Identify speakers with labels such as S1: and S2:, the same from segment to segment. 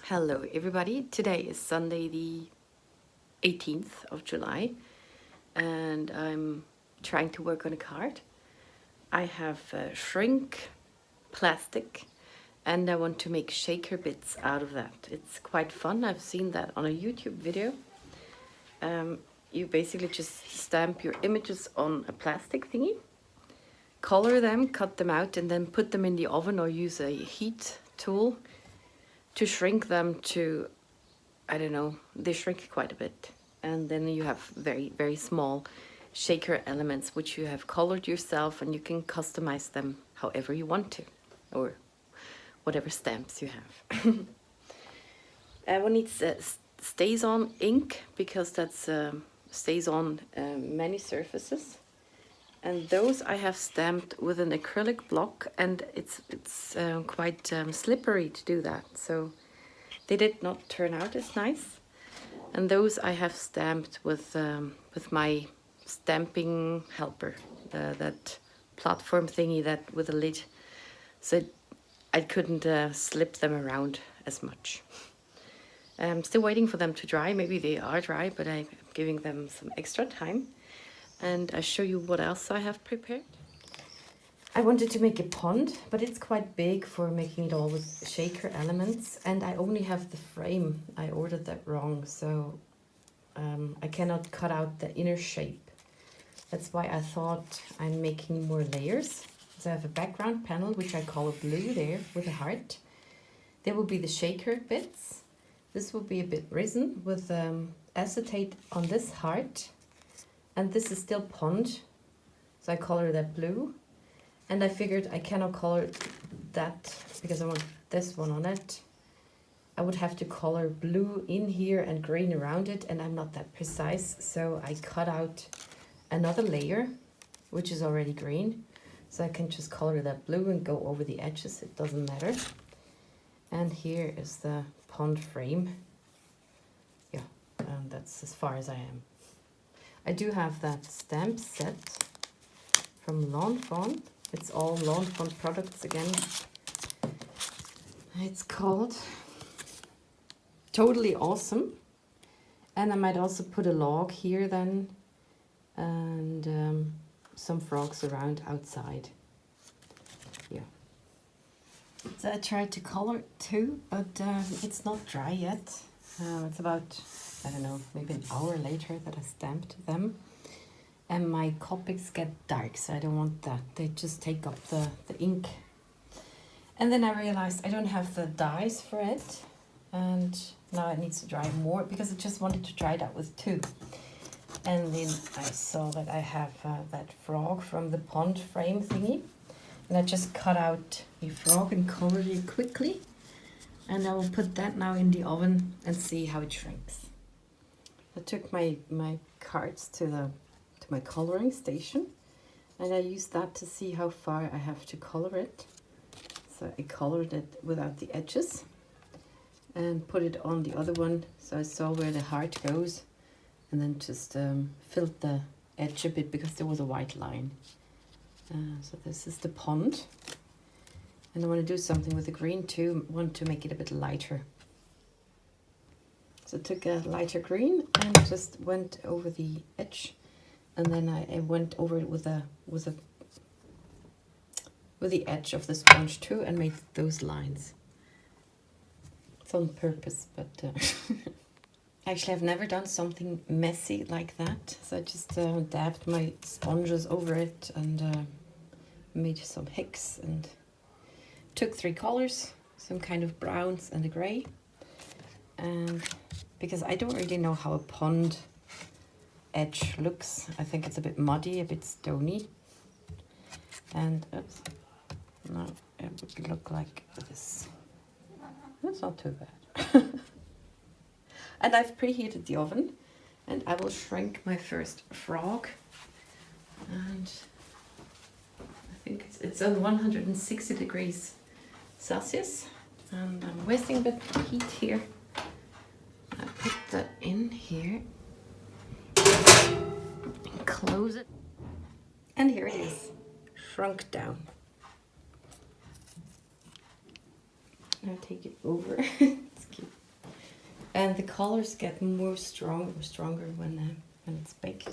S1: Hello everybody, today is Sunday the 18th of July and I'm trying to work on a card. I have shrink plastic and I want to make shaker bits out of that. It's quite fun, I've seen that on a YouTube video. You basically just stamp your images on a plastic thingy, color them, cut them out and then put them in the oven or use a heat tool to shrink them to, I don't know, they shrink quite a bit. And then you have very, very small shaker elements which you have colored yourself and you can customize them however you want to, or whatever stamps you have. One needs stays on ink because that's stays on many surfaces. And those I have stamped with an acrylic block, and it's quite slippery to do that, so they did not turn out as nice. And those I have stamped with my stamping helper, that platform thingy that with a lid, so I couldn't slip them around as much. I'm still waiting for them to dry. Maybe they are dry, but I'm giving them some extra time. And I show you what else I have prepared. I wanted to make a pond, but it's quite big for making it all with shaker elements, and I only have the frame. I ordered that wrong, so I cannot cut out the inner shape. That's why I thought I'm making more layers. So I have a background panel, which I color blue there with a heart. There will be the shaker bits. This will be a bit risen with acetate on this heart. And this is still pond, so I color that blue. And I figured I cannot color that because I want this one on it. I would have to color blue in here and green around it, and I'm not that precise. So I cut out another layer, which is already green. So I can just color that blue and go over the edges, it doesn't matter. And here is the pond frame. Yeah, and that's as far as I am. I do have that stamp set from Fawn. It's all Fawn products again. It's called Totally Awesome. And I might also put a log here then, and some frogs around outside. Yeah. So I tried to color it too, but it's not dry yet. It's about, I don't know, maybe an hour later that I stamped them. And my Copics get dark, so I don't want that. They just take up the ink. And then I realized I don't have the dyes for it. And now it needs to dry more because I just wanted to try it out with two. And then I saw that I have that frog from the pond frame thingy. And I just cut out a frog and colored it quickly. And I will put that now in the oven and see how it shrinks. I took my cards to my coloring station, and I used that to see how far I have to color it. So I colored it without the edges and put it on the other one, so I saw where the heart goes, and then just filled the edge a bit because there was a white line. So this is the pond. And I want to do something with the green too. I want to make it a bit lighter. So I took a lighter green and just went over the edge, and then I went over it with the edge of the sponge too, and made those lines. It's on purpose, but actually I've never done something messy like that. So I just dabbed my sponges over it and made some hicks and took 3 colors, some kind of browns and a gray. And because I don't really know how a pond edge looks, I think it's a bit muddy, a bit stony. And oops, no, it would look like this. That's not too bad. And I've preheated the oven, and I will shrink my first frog. And I think it's on 160 degrees Celsius, and I'm wasting a bit of heat here. I put that in here and close it, and here it is, shrunk down. Now take it over. It's cute. And the colors get stronger when it's baked.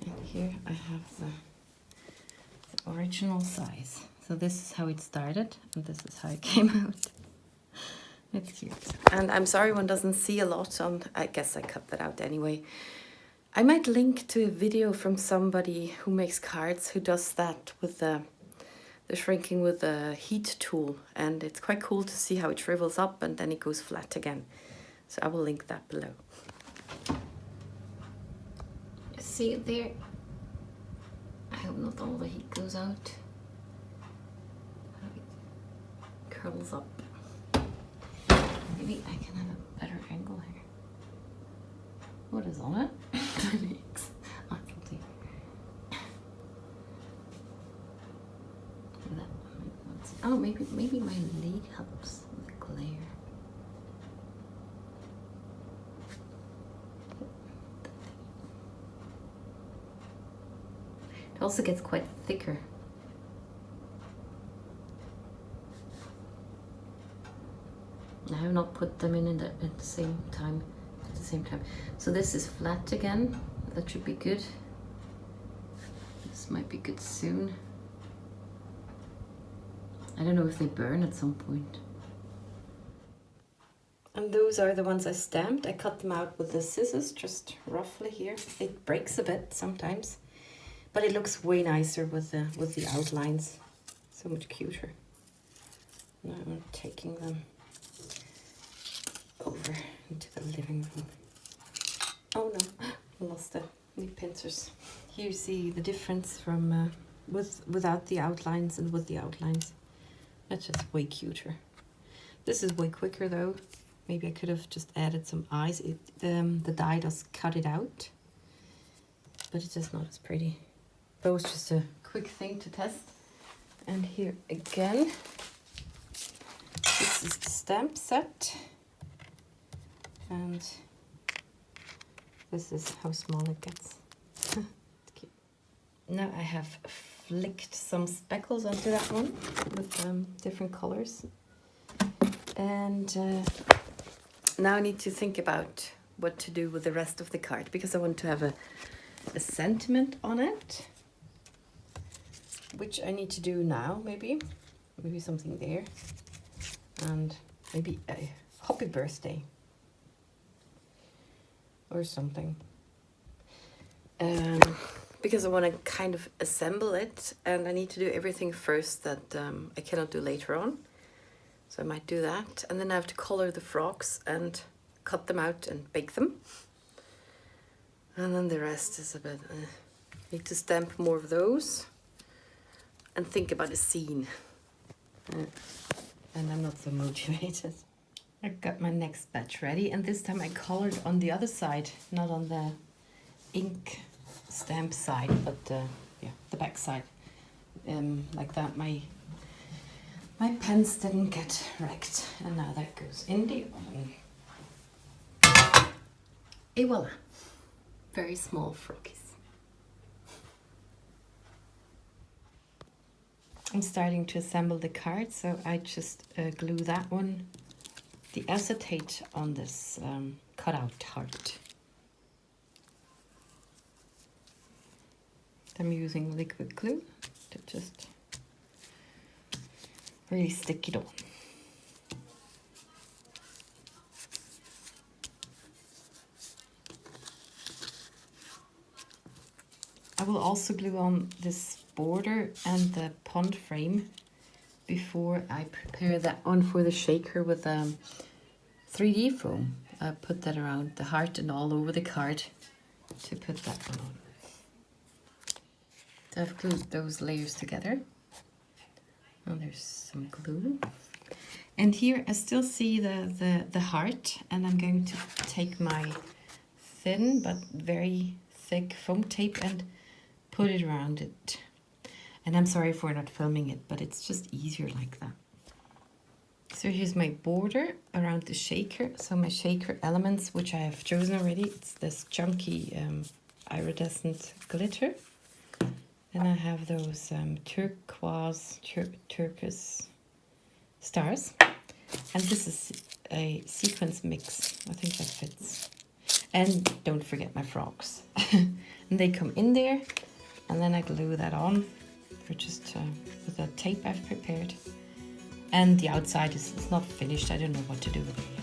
S1: And here I have the original size. So this is how it started, and this is how it came out. It's cute. And I'm sorry one doesn't see a lot on, I guess I cut that out anyway. I might link to a video from somebody who makes cards, who does that with the shrinking with the heat tool. And it's quite cool to see how it shrivels up and then it goes flat again. So I will link that below. See it there? I hope not all the heat goes out. It curls up. Maybe I can have a better angle here. What is on it? Legs. Oh, oh, maybe my leg helps with the glare. It also gets quite thicker. I have not put them in at the same time. So this is flat again. That should be good. This might be good soon. I don't know if they burn at some point. And those are the ones I stamped. I cut them out with the scissors, just roughly here. It breaks a bit sometimes, but it looks way nicer with the outlines. So much cuter. Now I'm taking them over into the living room. Oh no, I lost the pincers. Here you see the difference from without the outlines and with the outlines. That's just way cuter. This is way quicker though. Maybe I could have just added some eyes. The die does cut it out, but it's just not as pretty. That was just a quick thing to test. And here again, this is the stamp set. And this is how small it gets. Cute. Now I have flicked some speckles onto that one with different colors. And now I need to think about what to do with the rest of the card, because I want to have a sentiment on it, which I need to do now, maybe something there, and maybe a happy birthday or something, because I want to kind of assemble it, and I need to do everything first that I cannot do later on. So I might do that, and then I have to color the frogs and cut them out and bake them. And then the rest is a bit, need to stamp more of those and think about a scene. And I'm not so motivated. I got my next batch ready, and this time I colored on the other side, not on the ink stamp side, but yeah, the back side. Like that, my pens didn't get wrecked, and now that goes in the oven. Et voila, very small froggies. I'm starting to assemble the card, so I just glue that one, the acetate on this cutout heart. I'm using liquid glue to just really stick it on. I will also glue on this border and the pond frame before I prepare that one for the shaker with 3D foam. I put that around the heart and all over the card to put that one on. So I've glued those layers together. Oh, there's some glue. And here I still see the heart, and I'm going to take my thin but very thick foam tape and put it around it. And I'm sorry for not filming it, but it's just easier like that. So here's my border around the shaker. So my shaker elements, which I have chosen already, it's this chunky iridescent glitter. And I have those turquoise stars. And this is a sequence mix. I think that fits. And don't forget my frogs. And they come in there, and then I glue that on for just with a tape I've prepared. And the outside is not finished. I don't know what to do with it yet.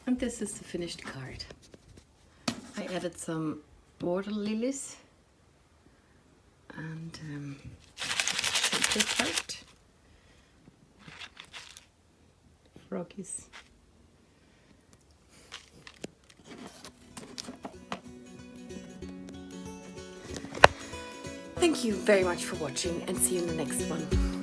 S1: And this is the finished card. I added some water lilies and some part. Froggies. Thank you very much for watching, and see you in the next one.